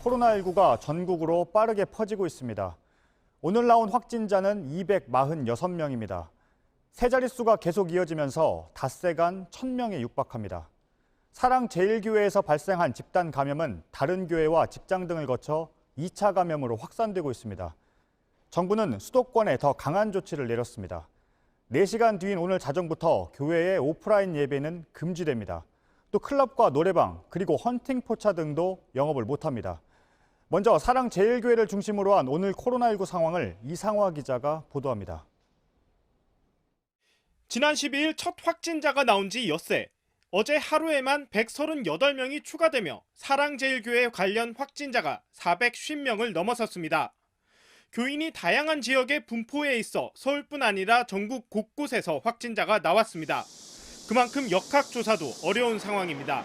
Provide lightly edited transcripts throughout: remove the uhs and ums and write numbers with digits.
코로나19가 전국으로 빠르게 퍼지고 있습니다. 오늘 나온 확진자는 246명입니다. 세 자릿수가 계속 이어지면서 닷새간 1,000명에 육박합니다. 사랑제일교회에서 발생한 집단 감염은 다른 교회와 직장 등을 거쳐 2차 감염으로 확산되고 있습니다. 정부는 수도권에 더 강한 조치를 내렸습니다. 4시간 뒤인 오늘 자정부터 교회의 오프라인 예배는 금지됩니다. 또 클럽과 노래방, 그리고 헌팅 포차 등도 영업을 못합니다. 먼저 사랑제일교회를 중심으로 한 오늘 코로나19 상황을 이상화 기자가 보도합니다. 지난 12일 첫 확진자가 나온 지 엿새. 어제 하루에만 138명이 추가되며 사랑제일교회 관련 확진자가 450명을 넘어섰습니다. 교인이 다양한 지역에 분포해 있어 서울뿐 아니라 전국 곳곳에서 확진자가 나왔습니다. 그만큼 역학조사도 어려운 상황입니다.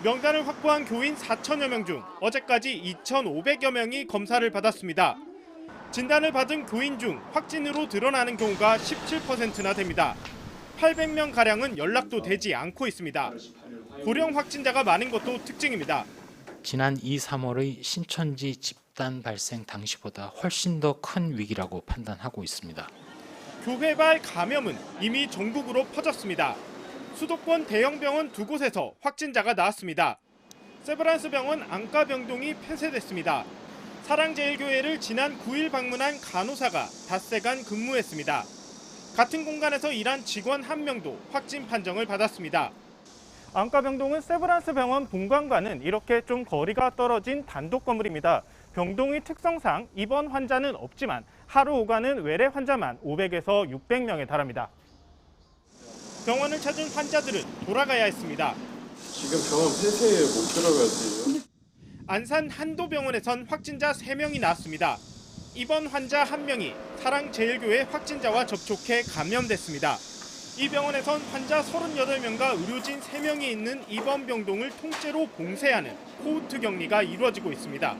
명단을 확보한 교인 4천여 명 중 어제까지 2,500여 명이 검사를 받았습니다. 진단을 받은 교인 중 확진으로 드러나는 경우가 17%나 됩니다. 800명가량은 연락도 되지 않고 있습니다. 고령 확진자가 많은 것도 특징입니다. 지난 2, 3월의 신천지 집단 발생 당시보다 훨씬 더 큰 위기라고 판단하고 있습니다. 교회발 감염은 이미 전국으로 퍼졌습니다. 수도권 대형 병원 2곳에서 확진자가 나왔습니다. 세브란스 병원 안과병동이 폐쇄됐습니다. 사랑제일교회를 지난 9일 방문한 간호사가 닷새간 근무했습니다. 같은 공간에서 일한 직원 1명도 확진 판정을 받았습니다. 안과병동은 세브란스 병원 본관과는 이렇게 좀 거리가 떨어진 단독 건물입니다. 병동의 특성상 입원 환자는 없지만 하루 오가는 외래 환자만 500에서 600명에 달합니다. 병원을 찾은 환자들은 돌아가야 했습니다. 지금 병원 폐쇄에 못 들어가세요? 안산 한도병원에선 확진자 3명이 나왔습니다. 입원 환자 1명이 사랑제일교회 확진자와 접촉해 감염됐습니다. 이 병원에선 환자 38명과 의료진 3명이 있는 입원 병동을 통째로 봉쇄하는 코호트 격리가 이루어지고 있습니다.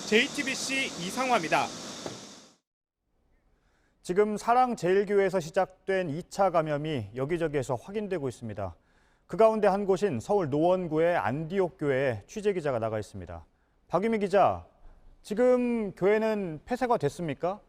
JTBC 이상화입니다. 지금 사랑제일교회에서 시작된 2차 감염이 여기저기에서 확인되고 있습니다. 그 가운데 한 곳인 서울 노원구의 안디옥교회에 취재기자가 나가 있습니다. 박유미 기자, 지금 교회는 폐쇄가 됐습니까?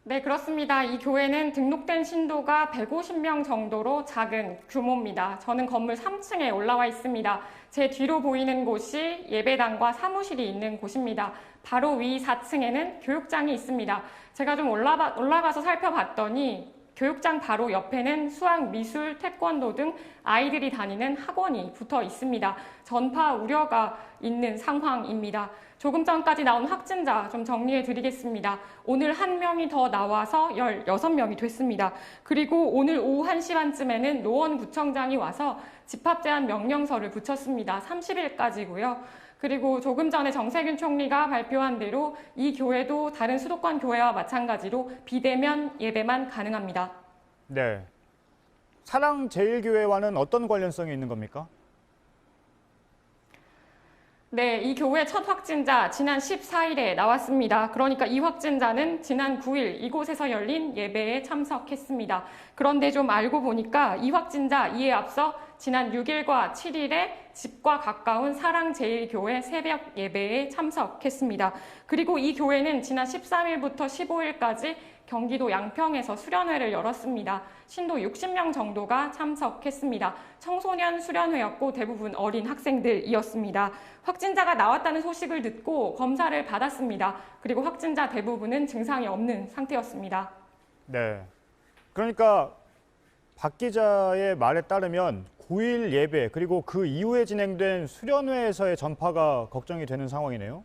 네, 그렇습니다. 이 교회는 등록된 신도가 150명 정도로 작은 규모입니다. 저는 건물 3층에 올라와 있습니다. 제 뒤로 보이는 곳이 예배당과 사무실이 있는 곳입니다. 바로 위 4층에는 교육장이 있습니다. 제가 좀 올라가서 살펴봤더니 교육장 바로 옆에는 수학, 미술, 태권도 등 아이들이 다니는 학원이 붙어 있습니다. 전파 우려가 있는 상황입니다. 조금 전까지 나온 확진자 좀 정리해 드리겠습니다. 오늘 1명이 더 나와서 16명이 됐습니다. 그리고 오늘 오후 1시 반쯤에는 노원구청장이 와서 집합 제한 명령서를 붙였습니다. 30일까지고요. 그리고 조금 전에 정세균 총리가 발표한 대로 이 교회도 다른 수도권 교회와 마찬가지로 비대면 예배만 가능합니다. 네. 사랑제일교회와는 어떤 관련성이 있는 겁니까? 네, 이 교회 첫 확진자 지난 14일에 나왔습니다. 그러니까 이 확진자는 지난 9일 이곳에서 열린 예배에 참석했습니다. 그런데 좀 알고 보니까 이 확진자 이에 앞서 지난 6일과 7일에 집과 가까운 사랑제일교회 새벽 예배에 참석했습니다. 그리고 이 교회는 지난 13일부터 15일까지 경기도 양평에서 수련회를 열었습니다. 신도 60명 정도가 참석했습니다. 청소년 수련회였고 대부분 어린 학생들이었습니다. 확진자가 나왔다는 소식을 듣고 검사를 받았습니다. 그리고 확진자 대부분은 증상이 없는 상태였습니다. 네. 그러니까 박 기자의 말에 따르면 9일 예배 그리고 그 이후에 진행된 수련회에서의 전파가 걱정이 되는 상황이네요.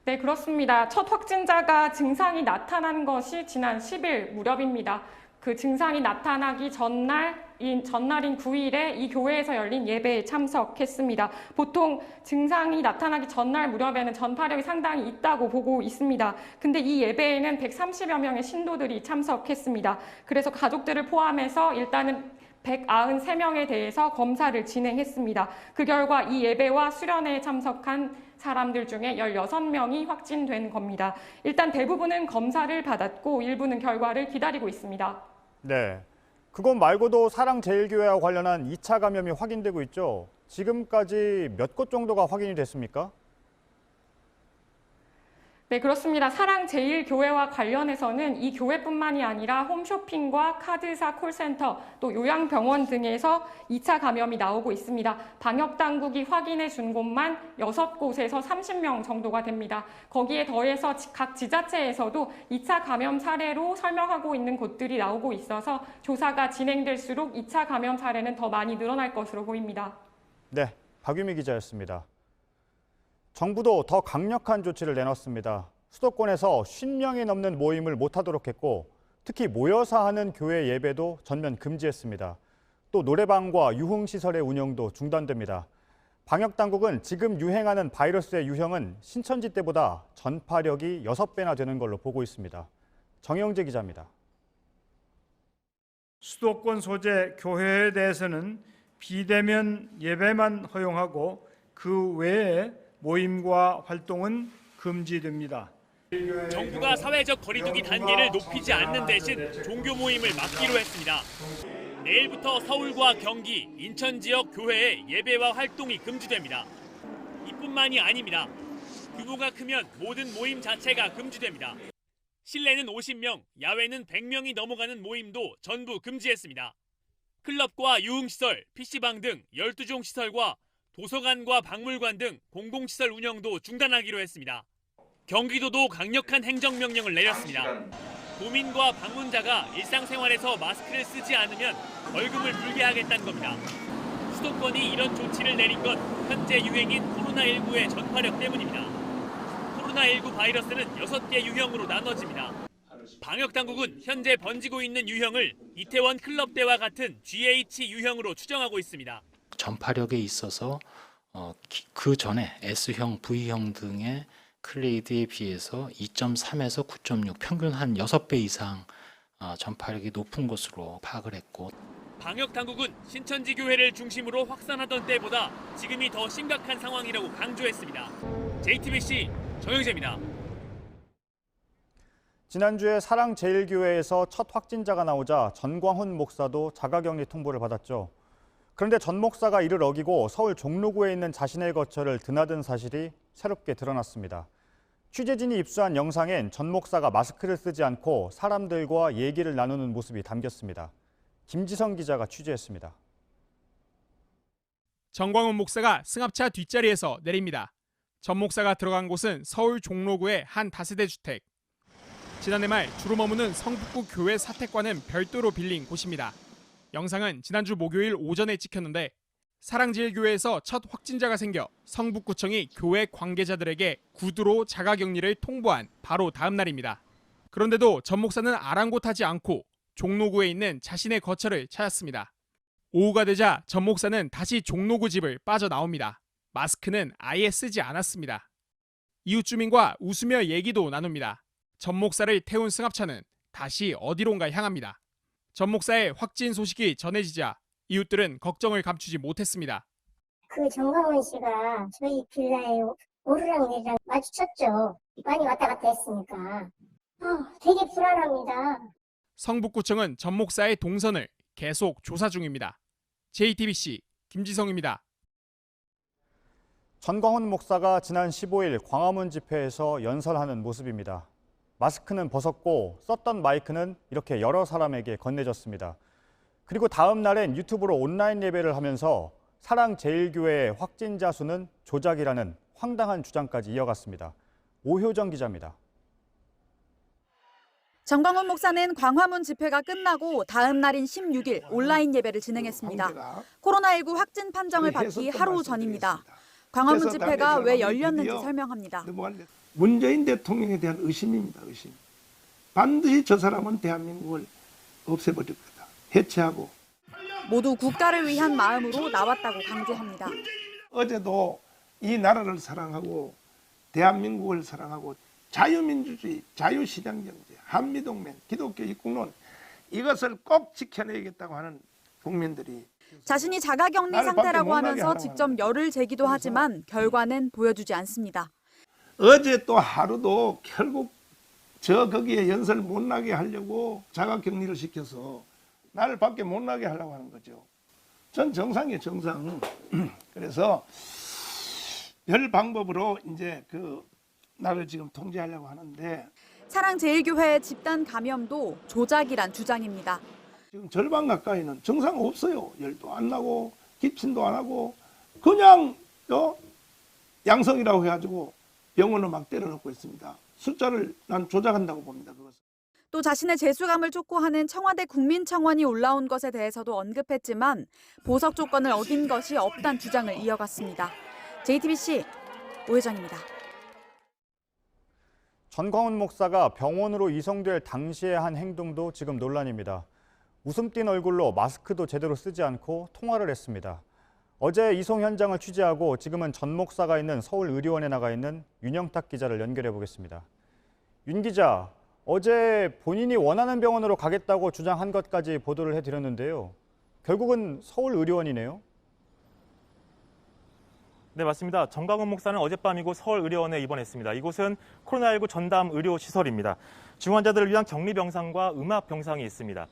네, 그렇습니다. 첫 확진자가 증상이 나타난 것이 지난 10일 무렵입니다. 그 증상이 나타나기 전날인 9일에 이 교회에서 열린 예배에 참석했습니다. 보통 증상이 나타나기 전날 무렵에는 전파력이 상당히 있다고 보고 있습니다. 근데 이 예배에는 130여 명의 신도들이 참석했습니다. 그래서 가족들을 포함해서 일단은 193명에 대해서 검사를 진행했습니다. 그 결과 이 예배와 수련회에 참석한 사람들 중에 16명이 확진된 겁니다. 일단 대부분은 검사를 받았고 일부는 결과를 기다리고 있습니다. 네. 그것 말고도 사랑제일교회와 관련한 2차 감염이 확인되고 있죠. 지금까지 몇 곳 정도가 확인이 됐습니까? 네, 그렇습니다. 사랑제일교회와 관련해서는 이 교회뿐만이 아니라 홈쇼핑과 카드사 콜센터, 또 요양병원 등에서 2차 감염이 나오고 있습니다. 방역당국이 확인해 준 곳만 6곳에서 30명 정도가 됩니다. 거기에 더해서 각 지자체에서도 2차 감염 사례로 설명하고 있는 곳들이 나오고 있어서 조사가 진행될수록 2차 감염 사례는 더 많이 늘어날 것으로 보입니다. 네, 박유미 기자였습니다. 정부도 더 강력한 조치를 내놨습니다. 수도권에서 50명이 넘는 모임을 못하도록 했고 특히 모여서 하는 교회 예배도 전면 금지했습니다. 또 노래방과 유흥시설의 운영도 중단됩니다. 방역당국은 지금 유행하는 바이러스의 유형은 신천지 때보다 전파력이 6배나 되는 걸로 보고 있습니다. 정영재 기자입니다. 수도권 소재 교회에 대해서는 비대면 예배만 허용하고 그 외에 모임과 활동은 금지됩니다. 정부가 사회적 거리두기 단계를 높이지 않는 대신 종교 모임을 막기로 했습니다. 내일부터 서울과 경기, 인천 지역 교회의 예배와 활동이 금지됩니다. 이뿐만이 아닙니다. 규모가 크면 모든 모임 자체가 금지됩니다. 실내는 50명, 야외는 100명이 넘어가는 모임도 전부 금지했습니다. 클럽과 유흥시설, PC방 등 12종 시설과 도서관과 박물관 등 공공시설 운영도 중단하기로 했습니다. 경기도도 강력한 행정명령을 내렸습니다. 도민과 방문자가 일상생활에서 마스크를 쓰지 않으면 벌금을 물게 하겠다는 겁니다. 수도권이 이런 조치를 내린 건 현재 유행인 코로나19의 전파력 때문입니다. 코로나19 바이러스는 6개 유형으로 나눠집니다. 방역당국은 현재 번지고 있는 유형을 이태원 클럽 때와 같은 GH 유형으로 추정하고 있습니다. 전파력에 있어서 그 전에 S형, V형 등의 클레이드에 비해서 2.3에서 9.6, 평균 한 6배 이상 전파력이 높은 것으로 파악을 했고 방역당국은 신천지 교회를 중심으로 확산하던 때보다 지금이 더 심각한 상황이라고 강조했습니다. JTBC 정영재입니다. 지난주에 사랑제일교회에서 첫 확진자가 나오자 전광훈 목사도 자가격리 통보를 받았죠. 그런데 전 목사가 이를 어기고 서울 종로구에 있는 자신의 거처를 드나든 사실이 새롭게 드러났습니다. 취재진이 입수한 영상엔 전 목사가 마스크를 쓰지 않고 사람들과 얘기를 나누는 모습이 담겼습니다. 김지성 기자가 취재했습니다. 전광훈 목사가 승합차 뒷자리에서 내립니다. 전 목사가 들어간 곳은 서울 종로구의 한 다세대 주택. 지난해 말 주로 머무는 성북구 교회 사택과는 별도로 빌린 곳입니다. 영상은 지난주 목요일 오전에 찍혔는데 사랑제일교회에서 첫 확진자가 생겨 성북구청이 교회 관계자들에게 구두로 자가격리를 통보한 바로 다음 날입니다. 그런데도 전 목사는 아랑곳하지 않고 종로구에 있는 자신의 거처를 찾았습니다. 오후가 되자 전 목사는 다시 종로구 집을 빠져나옵니다. 마스크는 아예 쓰지 않았습니다. 이웃 주민과 웃으며 얘기도 나눕니다. 전 목사를 태운 승합차는 다시 어디론가 향합니다. 전 목사의 확진 소식이 전해지자 이웃들은 걱정을 감추지 못했습니다. 그 정광훈 씨가 저희 빌라에 오르락내리락 마주쳤죠. 많이 왔다 갔다 했으니까. 되게 불안합니다. 성북구청은 전 목사의 동선을 계속 조사 중입니다. JTBC 김지성입니다. 전광훈 목사가 지난 15일 광화문 집회에서 연설하는 모습입니다. 마스크는 벗었고 썼던 마이크는 이렇게 여러 사람에게 건네졌습니다. 그리고 다음 날엔 유튜브로 온라인 예배를 하면서 사랑제일교회의 확진자 수는 조작이라는 황당한 주장까지 이어갔습니다. 오효정 기자입니다. 전광훈 목사는 광화문 집회가 끝나고 다음 날인 16일 온라인 예배를 진행했습니다. 코로나19 확진 판정을 받기 하루 전입니다. 광화문 집회가 왜 열렸는지 설명합니다. 문재인 대통령에 대한 의심입니다. 의심. 반드시 저 사람은 대한민국을 없애버릴 거다. 해체하고. 모두 국가를 위한 마음으로 나왔다고 강조합니다. 어제도 이 나라를 사랑하고 대한민국을 사랑하고 자유민주주의, 자유시장경제, 한미동맹, 기독교 입국론 이것을 꼭 지켜내겠다고 하는 국민들이 자신이 자가격리 상태라고 하면서 직접 열을 재기도 하지만 결과는 보여주지 않습니다. 어제 또 하루도 결국 거기에 연설 못 나게 하려고 자가격리를 시켜서 나를 밖에 못 나게 하려고 하는 거죠. 전 정상이에요, 정상. 그래서 별 방법으로 이제 나를 지금 통제하려고 하는데 사랑제일교회 집단 감염도 조작이란 주장입니다. 지금 절반 가까이는 증상 없어요. 열도 안 나고 기침도 안 하고 그냥 양성이라고 해가지고 병원을 막 때려넣고 있습니다. 숫자를 난 조작한다고 봅니다. 그것은. 또 자신의 재수감을 촉구하는 청와대 국민청원이 올라온 것에 대해서도 언급했지만 보석 조건을 어긴 것이 없다는 주장을 이어갔습니다. JTBC 오혜정입니다. 전광훈 목사가 병원으로 이송될 당시에 한 행동도 지금 논란입니다. 웃음 띤 얼굴로 마스크도 제대로 쓰지 않고 통화를 했습니다. 어제 이송 현장을 취재하고 지금은 전 목사가 있는 서울의료원에 나가 있는 윤영탁 기자를 연결해 보겠습니다. 윤 기자, 어제 본인이 원하는 병원으로 가겠다고 주장한 것까지 보도를 해드렸는데요. 결국은 서울의료원이네요. 네, 맞습니다. 전광훈 목사는 어젯밤이고 서울의료원에 입원했습니다. 이곳은 코로나19 전담 의료시설입니다. 중환자들을 위한 격리병상과 음압병상이 있습니다.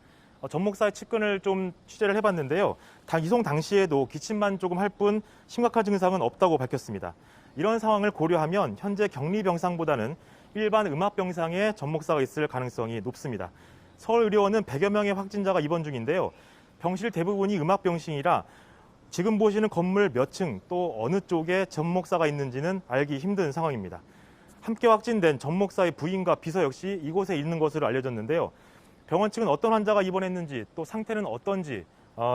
전 목사의 측근을 좀 취재를 해봤는데요. 이송 당시에도 기침만 조금 할 뿐 심각한 증상은 없다고 밝혔습니다. 이런 상황을 고려하면 현재 격리병상보다는 일반 음압병상에 전 목사가 있을 가능성이 높습니다. 서울의료원은 100여 명의 확진자가 입원 중인데요. 병실 대부분이 음압병실이라 지금 보시는 건물 몇 층 또 어느 쪽에 전 목사가 있는지는 알기 힘든 상황입니다. 함께 확진된 전 목사의 부인과 비서 역시 이곳에 있는 것으로 알려졌는데요. 병원 측은 어떤 환자가 입원했는지 또 상태는 어떤지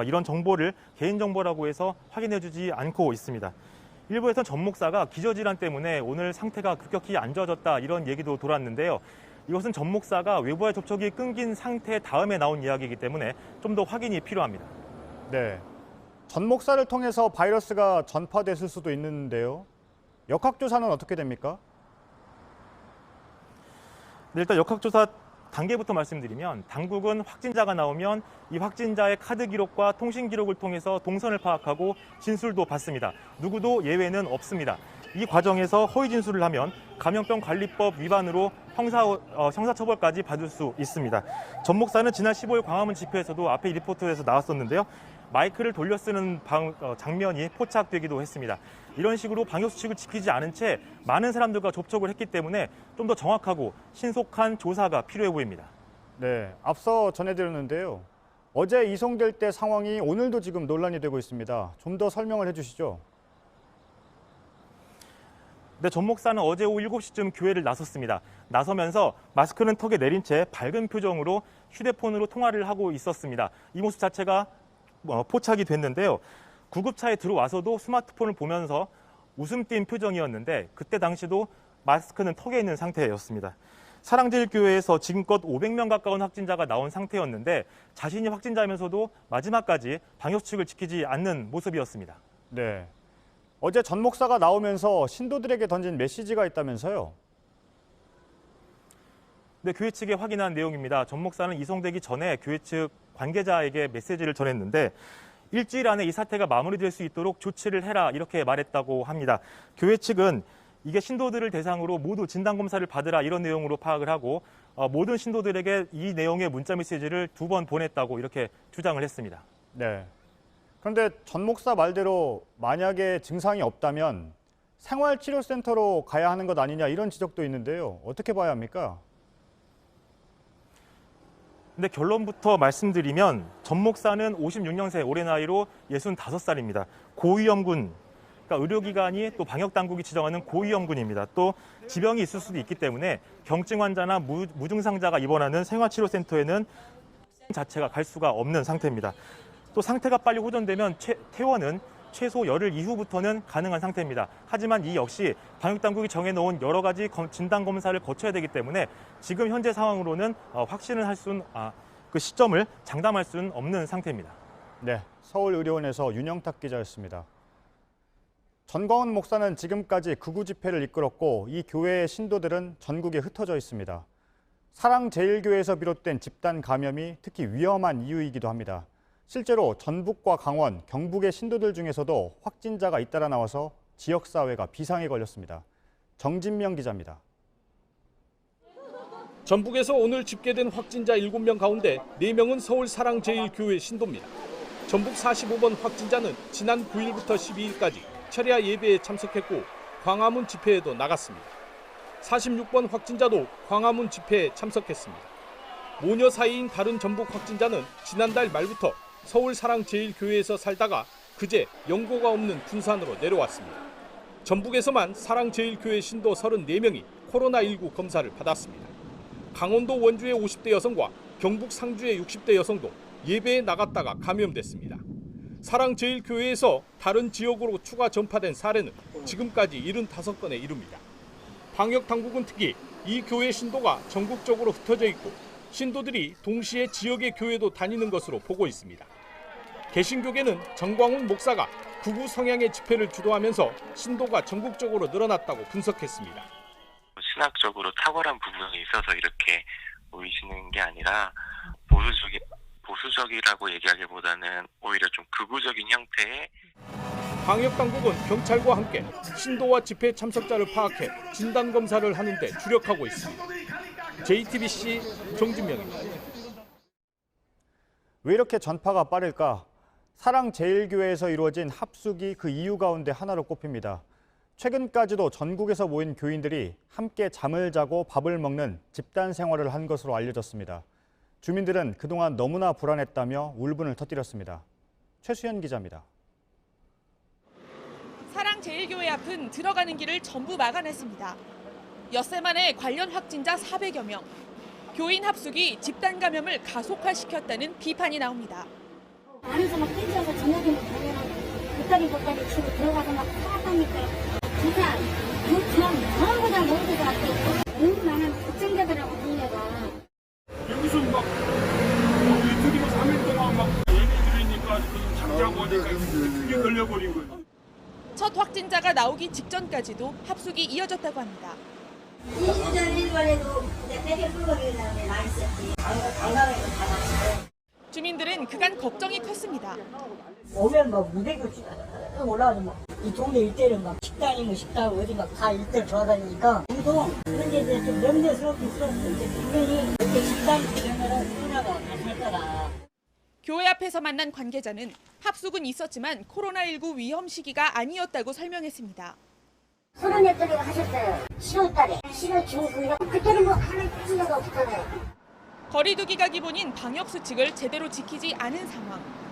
이런 정보를 개인정보라고 해서 확인해주지 않고 있습니다. 일부에서는 전 목사가 기저질환 때문에 오늘 상태가 급격히 안 좋아졌다 이런 얘기도 돌았는데요. 이것은 전 목사가 외부와의 접촉이 끊긴 상태 다음에 나온 이야기이기 때문에 좀 더 확인이 필요합니다. 네, 전 목사를 통해서 바이러스가 전파됐을 수도 있는데요. 역학조사는 어떻게 됩니까? 네, 일단 역학조사 단계부터 말씀드리면 당국은 확진자가 나오면 이 확진자의 카드 기록과 통신 기록을 통해서 동선을 파악하고 진술도 받습니다. 누구도 예외는 없습니다. 이 과정에서 허위 진술을 하면 감염병 관리법 위반으로 형사처벌까지 받을 수 있습니다. 전 목사는 지난 15일 광화문 집회에서도 앞에 리포트에서 나왔었는데요. 마이크를 돌려 쓰는 장면이 포착되기도 했습니다. 이런 식으로 방역수칙을 지키지 않은 채 많은 사람들과 접촉을 했기 때문에 좀 더 정확하고 신속한 조사가 필요해 보입니다. 네, 앞서 전해드렸는데요. 어제 이송될 때 상황이 오늘도 지금 논란이 되고 있습니다. 좀 더 설명을 해주시죠. 네, 전 목사는 어제 오후 7시쯤 교회를 나섰습니다. 나서면서 마스크는 턱에 내린 채 밝은 표정으로 휴대폰으로 통화를 하고 있었습니다. 이 모습 자체가 포착이 됐는데요. 구급차에 들어와서도 스마트폰을 보면서 웃음 띤 표정이었는데 그때 당시도 마스크는 턱에 있는 상태였습니다. 사랑제일교회에서 지금껏 500명 가까운 확진자가 나온 상태였는데 자신이 확진자면서도 마지막까지 방역수칙을 지키지 않는 모습이었습니다. 네, 어제 전 목사가 나오면서 신도들에게 던진 메시지가 있다면서요? 네, 교회 측에 확인한 내용입니다. 전 목사는 이송되기 전에 교회 측 관계자에게 메시지를 전했는데 일주일 안에 이 사태가 마무리될 수 있도록 조치를 해라 이렇게 말했다고 합니다. 교회 측은 이게 신도들을 대상으로 모두 진단검사를 받으라 이런 내용으로 파악을 하고 모든 신도들에게 이 내용의 문자 메시지를 2번 보냈다고 이렇게 주장을 했습니다. 네. 그런데 전 목사 말대로 만약에 증상이 없다면 생활치료센터로 가야 하는 것 아니냐 이런 지적도 있는데요. 어떻게 봐야 합니까? 근데 결론부터 말씀드리면 전 목사는 56년생 올해 나이로 65살입니다. 고위험군, 그러니까 의료기관이 또 방역당국이 지정하는 고위험군입니다. 또 지병이 있을 수도 있기 때문에 경증 환자나 무증상자가 입원하는 생활치료센터에는 자체가 갈 수가 없는 상태입니다. 또 상태가 빨리 호전되면 퇴원은 최소 열흘 이후부터는 가능한 상태입니다. 하지만 이 역시 방역당국이 정해놓은 여러 가지 진단검사를 거쳐야 되기 때문에 지금 현재 상황으로는 확신을 할 수는 그 시점을 장담할 수는 없는 상태입니다. 네, 서울의료원에서 윤영탁 기자였습니다. 전광훈 목사는 지금까지 극우 집회를 이끌었고 이 교회의 신도들은 전국에 흩어져 있습니다. 사랑제일교회에서 비롯된 집단 감염이 특히 위험한 이유이기도 합니다. 실제로 전북과 강원, 경북의 신도들 중에서도 확진자가 잇따라 나와서 지역사회가 비상에 걸렸습니다. 정진명 기자입니다. 전북에서 오늘 집계된 확진자 7명 가운데 4명은 서울 사랑제일교회 신도입니다. 전북 45번 확진자는 지난 9일부터 12일까지 철야 예배에 참석했고 광화문 집회에도 나갔습니다. 46번 확진자도 광화문 집회에 참석했습니다. 모녀 사이인 다른 전북 확진자는 지난달 말부터 서울 사랑제일교회에서 살다가 그제 연고가 없는 군산으로 내려왔습니다. 전북에서만 사랑제일교회 신도 34명이 코로나19 검사를 받았습니다. 강원도 원주의 50대 여성과 경북 상주의 60대 여성도 예배에 나갔다가 감염됐습니다. 사랑제일교회에서 다른 지역으로 추가 전파된 사례는 지금까지 75건에 이릅니다. 방역당국은 특히 이 교회 신도가 전국적으로 흩어져 있고 신도들이 동시에 지역의 교회도 다니는 것으로 보고 있습니다. 개신교계는 정광훈 목사가 극우 성향의 집회를 주도하면서 신도가 전국적으로 늘어났다고 분석했습니다. 신학적으로 탁월한 부분이 있어서 이렇게 보이시는 게 아니라 보수적이라고 얘기하기보다는 오히려 좀 극우적인 형태의 방역당국은 경찰과 함께 신도와 집회 참석자를 파악해 진단검사를 하는 데 주력하고 있습니다. JTBC 정진명입니다. 왜 이렇게 전파가 빠를까? 사랑제일교회에서 이루어진 합숙이 그 이유 가운데 하나로 꼽힙니다. 최근까지도 전국에서 모인 교인들이 함께 잠을 자고 밥을 먹는 집단 생활을 한 것으로 알려졌습니다. 주민들은 그동안 너무나 불안했다며 울분을 터뜨렸습니다. 최수연 기자입니다. 사랑제일교회 앞은 들어가는 길을 전부 막아냈습니다. 엿새 만에 관련 확진자 400여 명. 교인 합숙이 집단 감염을 가속화시켰다는 비판이 나옵니다. 안에서 막 땡겨서 저녁에는 보따리 치고 들어가서 막 살았다니까요. 진짜 전부 다 모두 다 너무 많은 걱정되더라고 동네가. 무슨 막 이틀이고 3일 동안 막 얘기들이니까 잠자고 하니까 그게 걸려버린 거예요. 첫 확진자가 나오기 직전까지도 합숙이 이어졌다고 합니다. 2주 전 1월에도 되게 불거리는 날에 많이 있었지. 강남에도 다 났어요. 주민들은 그간 걱정이 컸습니다. 오면 막 무대교 올라가서 막 이 동네 일대를 막 식당이면 식당 어딘가 다 일대를 돌아다니니까 보통 그런 게 이제 좀 명대스럽긴 스럽고 이제 분명히 이렇게 식당이 되면은 소녀가 가실 거다. 교회 앞에서 만난 관계자는 합숙은 있었지만 코로나19 위험 시기가 아니었다고 설명했습니다. 소년들이 하셨어요. 10월달에 10월 중순에 그때는 뭐 하는 수가 없잖아요. 거리두기가 기본인 방역 수칙을 제대로 지키지 않은 상황.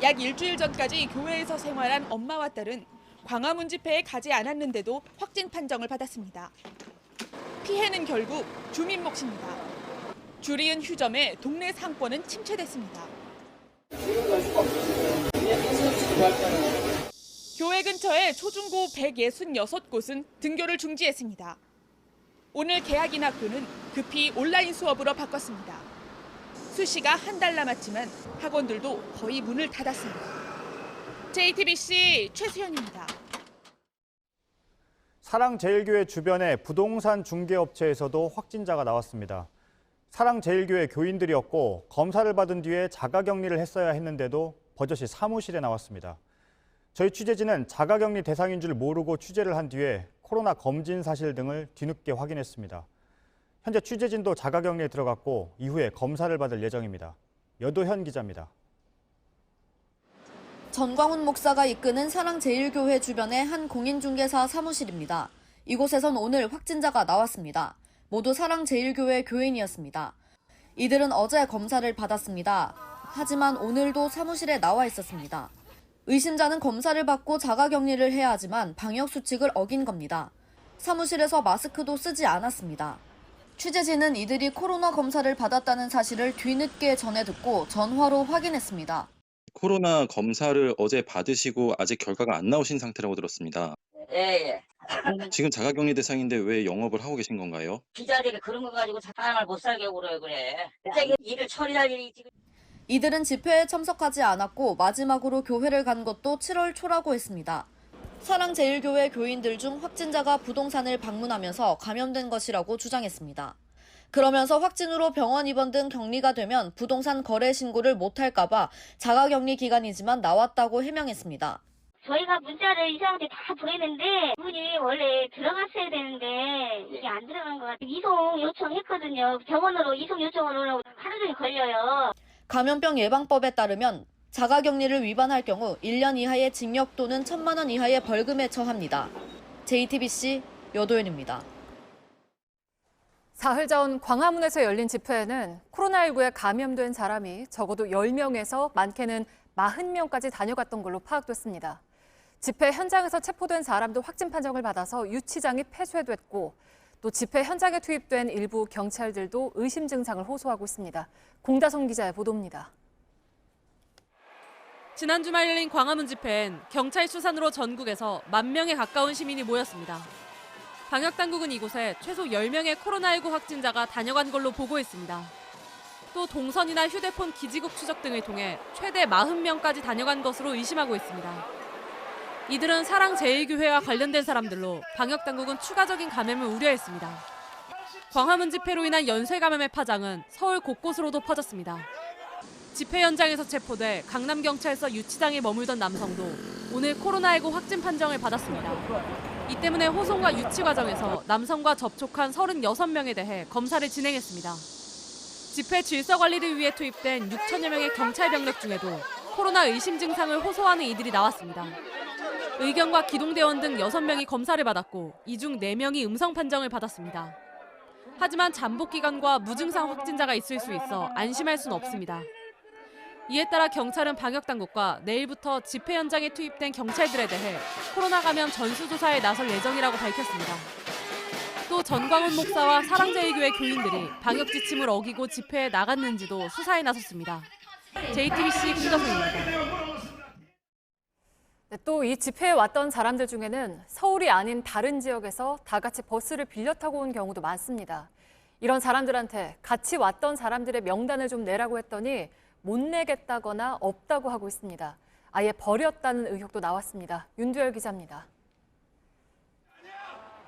약 일주일 전까지 교회에서 생활한 엄마와 딸은 광화문 집회에 가지 않았는데도 확진 판정을 받았습니다. 피해는 결국 주민 몫입니다. 줄이은 휴점에 동네 상권은 침체됐습니다. 교회 근처의 초중고 166곳은 등교를 중지했습니다. 오늘 개학인 학교는 급히 온라인 수업으로 바꿨습니다. 수시가 한 달 남았지만 학원들도 거의 문을 닫았습니다. JTBC 최수연입니다. 사랑제일교회 주변의 부동산 중개업체에서도 확진자가 나왔습니다. 사랑제일교회 교인들이었고 검사를 받은 뒤에 자가격리를 했어야 했는데도 버젓이 사무실에 나왔습니다. 저희 취재진은 자가격리 대상인 줄 모르고 취재를 한 뒤에 코로나 검진 사실 등을 뒤늦게 확인했습니다. 현재 취재진도 자가격리에 들어갔고 이후에 검사를 받을 예정입니다. 여도현 기자입니다. 전광훈 목사가 이끄는 사랑제일교회 주변의 한 공인중개사 사무실입니다. 이곳에선 오늘 확진자가 나왔습니다. 모두 사랑제일교회 교인이었습니다. 이들은 어제 검사를 받았습니다. 하지만 오늘도 사무실에 나와 있었습니다. 의심자는 검사를 받고 자가격리를 해야 하지만 방역수칙을 어긴 겁니다. 사무실에서 마스크도 쓰지 않았습니다. 취재진은 이들이 코로나 검사를 받았다는 사실을 뒤늦게 전해 듣고 전화로 확인했습니다. 코로나 검사를 어제 받으시고 아직 결과가 안 나오신 상태라고 들었습니다. 예. 지금 자가격리 대상인데 왜 영업을 하고 계신 건가요? 기자들이 그런 거 가지고 사람을 못 살게 그래. 갑자기 일을 처리할 일이 지금. 이들은 집회에 참석하지 않았고 마지막으로 교회를 간 것도 7월 초라고 했습니다. 사랑제일교회 교인들 중 확진자가 부동산을 방문하면서 감염된 것이라고 주장했습니다. 그러면서 확진으로 병원 입원 등 격리가 되면 부동산 거래 신고를 못할까 봐 자가격리 기간이지만 나왔다고 해명했습니다. 저희가 문자를 이사한테 다 보냈는데 그분이 원래 들어갔어야 되는데 이게 안 들어간 것 같아요. 이송 요청했거든요. 병원으로 이송 요청을 하려고 하루 종일 걸려요. 감염병 예방법에 따르면 자가격리를 위반할 경우 1년 이하의 징역 또는 1,000만 원 이하의 벌금에 처합니다. JTBC 여도윤입니다. 사흘 전 광화문에서 열린 집회에는 코로나19에 감염된 사람이 적어도 10명에서 많게는 40명까지 다녀갔던 걸로 파악됐습니다. 집회 현장에서 체포된 사람도 확진 판정을 받아서 유치장이 폐쇄됐고 또 집회 현장에 투입된 일부 경찰들도 의심 증상을 호소하고 있습니다. 공다솜 기자의 보도입니다. 지난 주말 열린 광화문 집회엔 경찰 수산으로 전국에서 10,000명에 가까운 시민이 모였습니다. 방역당국은 이곳에 최소 10명의 코로나19 확진자가 다녀간 걸로 보고 있습니다. 또 동선이나 휴대폰 기지국 추적 등을 통해 최대 40명까지 다녀간 것으로 의심하고 있습니다. 이들은 사랑제일교회와 관련된 사람들로 방역당국은 추가적인 감염을 우려했습니다. 광화문 집회로 인한 연쇄 감염의 파장은 서울 곳곳으로도 퍼졌습니다. 집회 현장에서 체포돼 강남경찰서 유치장에 머물던 남성도 오늘 코로나19 확진 판정을 받았습니다. 이 때문에 호송과 유치 과정에서 남성과 접촉한 36명에 대해 검사를 진행했습니다. 집회 질서 관리를 위해 투입된 6천여 명의 경찰 병력 중에도 코로나 의심 증상을 호소하는 이들이 나왔습니다. 의경과 기동대원 등 6명이 검사를 받았고 이 중 4명이 음성 판정을 받았습니다. 하지만 잠복 기간과 무증상 확진자가 있을 수 있어 안심할 수는 없습니다. 이에 따라 경찰은 방역당국과 내일부터 집회 현장에 투입된 경찰들에 대해 코로나 감염 전수조사에 나설 예정이라고 밝혔습니다. 또 전광훈 목사와 사랑제일교회 교인들이 방역 지침을 어기고 집회에 나갔는지도 수사에 나섰습니다. JTBC 김다솜입니다. 또 이 집회에 왔던 사람들 중에는 서울이 아닌 다른 지역에서 다 같이 버스를 빌려 타고 온 경우도 많습니다. 이런 사람들한테 같이 왔던 사람들의 명단을 좀 내라고 했더니 못 내겠다거나 없다고 하고 있습니다. 아예 버렸다는 의혹도 나왔습니다. 윤두열 기자입니다.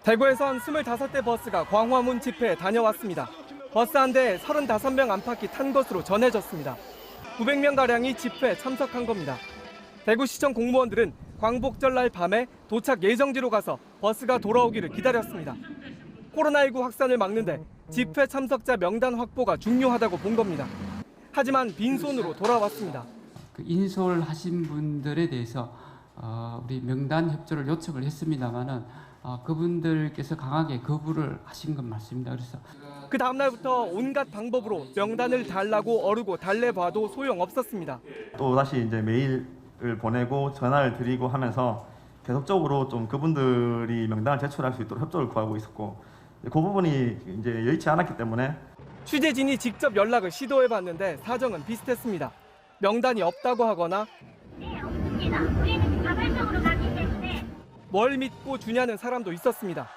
대구에선 25대 버스가 광화문 집회에 다녀왔습니다. 버스 한 대에 35명 안팎이 탄 것으로 전해졌습니다. 900명가량이 집회에 참석한 겁니다. 대구시청 공무원들은 광복절날 밤에 도착 예정지로 가서 버스가 돌아오기를 기다렸습니다. 코로나19 확산을 막는데 집회 참석자 명단 확보가 중요하다고 본 겁니다. 하지만 빈손으로 돌아왔습니다. 인솔하신 분들에 대해서 우리 명단 협조를 요청을 했습니다만은 그분들께서 강하게 거부를 하신 건 맞습니다. 그래서 그 다음 날부터 온갖 방법으로 명단을 달라고 어르고 달래봐도 소용없었습니다. 또 다시 이제 메일을 보내고 전화를 드리고 하면서 계속적으로 좀 그분들이 명단을 제출할 수 있도록 협조를 구하고 있었고 그 부분이 이제 여의치 않았기 때문에 취재진이 직접 연락을 시도해봤는데 사정은 비슷했습니다. 명단이 없다고 하거나 뭘 믿고 주냐는 사람도 있었습니다.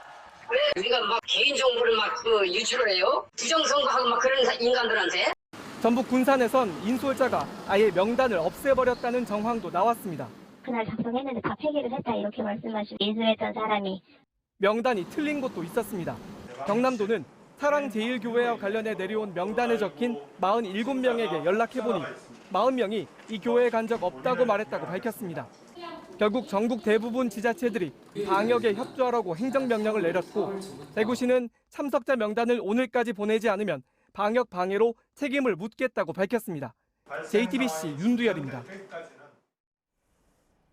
왜 우리가 막 개인정보를 막 유출을 해요? 부정선거하고 막 그런 인간들한테? 전북 군산에선 인솔자가 아예 명단을 없애버렸다는 정황도 나왔습니다. 그날 작성했는데 다 폐기를 했다 이렇게 말씀하시고 인수했던 사람이 명단이 틀린 곳도 있었습니다. 경남도는 사랑제일교회와 관련해 내려온 명단에 적힌 47명에게 연락해보니 40명이 이 교회에 간 적 없다고 말했다고 밝혔습니다. 결국 전국 대부분 지자체들이 방역에 협조하라고 행정명령을 내렸고 대구시는 참석자 명단을 오늘까지 보내지 않으면 방역 방해로 책임을 묻겠다고 밝혔습니다. JTBC 윤두열입니다.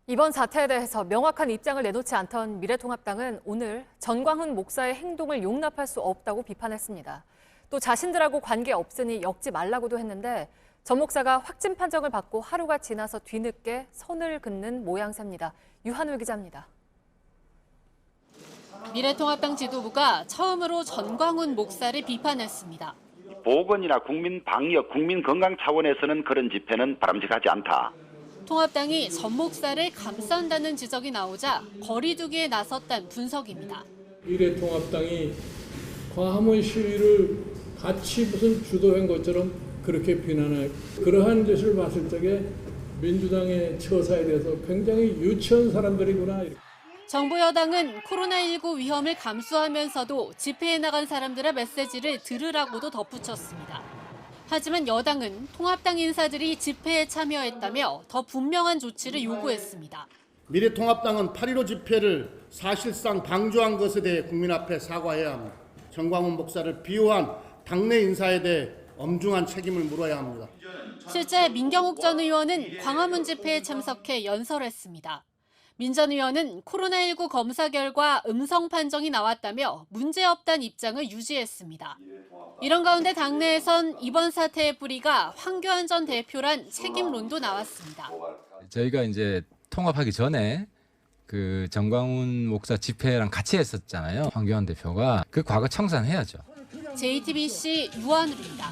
이번 사태에 대해서 명확한 입장을 내놓지 않던 미래통합당은 오늘 전광훈 목사의 행동을 용납할 수 없다고 비판했습니다. 또 자신들하고 관계없으니 엮지 말라고도 했는데 전 목사가 확진 판정을 받고 하루가 지나서 뒤늦게 선을 긋는 모양새입니다. 유한울 기자입니다. 미래통합당 지도부가 처음으로 전광훈 목사를 비판했습니다. 보건이나 국민 방역, 국민 건강 차원에서는 그런 집회는 바람직하지 않다. 통합당이 전 목사를 감싼다는 지적이 나오자 거리두기에 나섰다는 분석입니다. 미래통합당이 광화문 시위를 같이 무슨 주도한 것처럼 그렇게 비난해 그러한 것을 봤을 적에 민주당의 처사에 대해서 굉장히 유치한 사람들이구나. 정부 여당은 코로나19 위험을 감수하면서도 집회에 나간 사람들의 메시지를 들으라고도 덧붙였습니다. 하지만 여당은 통합당 인사들이 집회에 참여했다며 더 분명한 조치를 요구했습니다. 미래통합당은 8.15 집회를 사실상 방조한 것에 대해 국민 앞에 사과해야 합니다. 정광훈 목사를 비호한 당내 인사에 대해 엄중한 책임을 물어야 합니다. 실제 민경욱 전 의원은 광화문 집회에 참석해 연설했습니다. 민 전 의원은 코로나19 검사 결과 음성 판정이 나왔다며 문제없다는 입장을 유지했습니다. 이런 가운데 당내에선 이번 사태의 뿌리가 황교안 전 대표란 책임론도 나왔습니다. 저희가 이제 통합하기 전에 그 정광훈 목사 집회랑 같이 했었잖아요. 황교안 대표가 그 과거 청산해야죠. JTBC 유한우입니다.